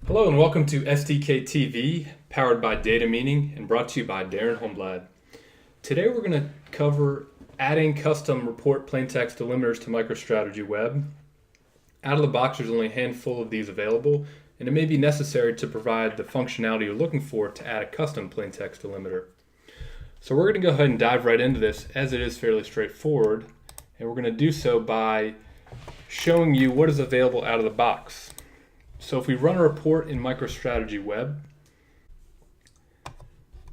Hello and welcome to SDK TV, powered by Data Meaning and brought to you by Darren Holmblad. Today we're going to cover adding custom report plaintext delimiters to MicroStrategy Web. Out of the box, there's only a handful of these available, and it may be necessary to provide the functionality you're looking for to add a custom plaintext delimiter. So we're going to go ahead and dive right into this, as it is fairly straightforward, and we're going to do so by showing you what is available out of the box. So if we run a report in MicroStrategy Web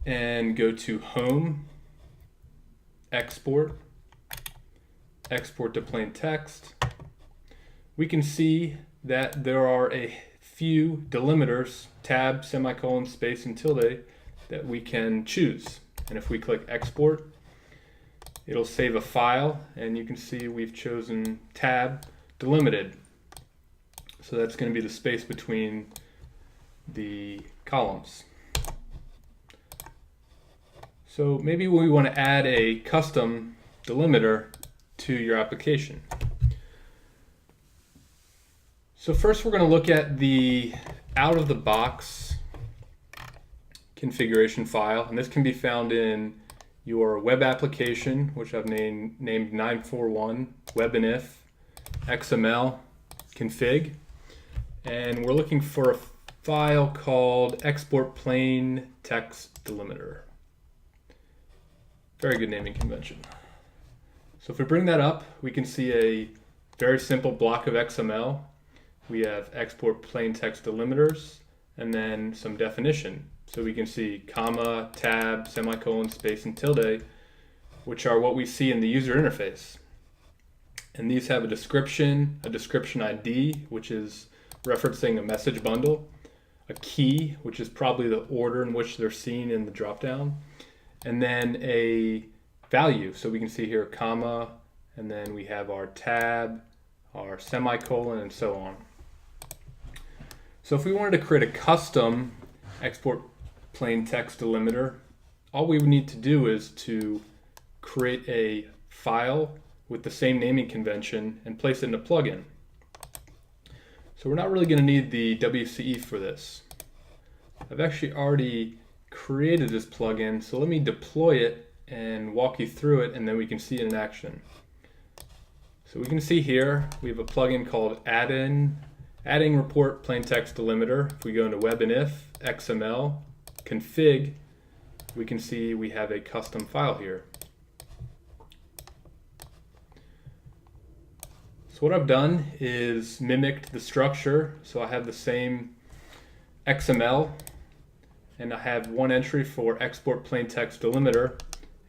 and go to Home, Export, Export to Plain Text, we can see that there are a few delimiters, tab, semicolon, space, and tilde, that we can choose. And if we click Export, it'll save a file, and you can see we've chosen tab delimited. So that's going to be the space between the columns. So maybe we want to add a custom delimiter to your application. So first we're going to look at the out-of-the-box configuration file, and this can be found in your web application, which I've named 941 web and if XML config. And we're looking for a file called export plain text delimiter. Very good naming convention. So if we bring that up, we can see a very simple block of XML. We have export plain text delimiters and then some definition. So we can see comma, tab, semicolon, space, and tilde, which are what we see in the user interface. And these have a description ID, which is referencing a message bundle, a key, which is probably the order in which they're seen in the dropdown, and then a value. So we can see here comma, and then we have our tab, our semicolon, and so on. So if we wanted to create a custom export plain text delimiter, all we would need to do is to create a file with the same naming convention and place it in a plugin. So we're not really going to need the WCE for this. I've actually already created this plugin, so let me deploy it and walk you through it, and then we can see it in action. So we can see here we have a plugin called Adding Report Plain Text Delimiter. If we go into Web and If, XML, Config, we can see we have a custom file here. So what I've done is mimicked the structure. So I have the same XML, and I have one entry for export plain text delimiter,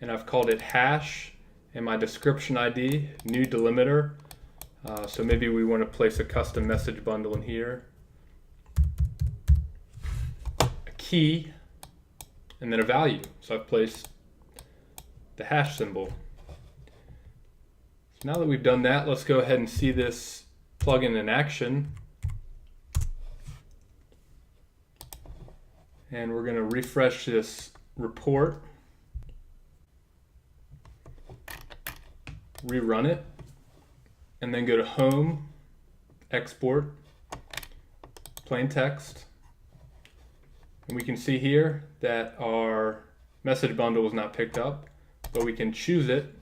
and I've called it hash, and my description ID, new delimiter. So maybe we want to place a custom message bundle in here, a key, and then a value. So I've placed the hash symbol. Now that we've done that, let's go ahead and see this plugin in action. And we're going to refresh this report, rerun it, and then go to Home, Export, Plain Text. And we can see here that our message bundle was not picked up, but we can choose it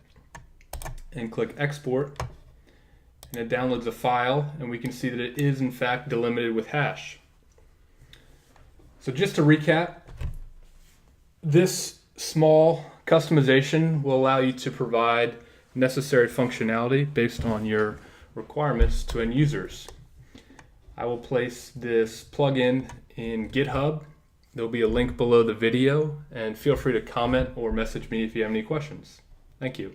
and click Export, and it downloads a file, and we can see that it is in fact delimited with hash. So just to recap, this small customization will allow you to provide necessary functionality based on your requirements to end users. I will place this plugin in GitHub. There'll be a link below the video, and feel free to comment or message me if you have any questions. Thank you.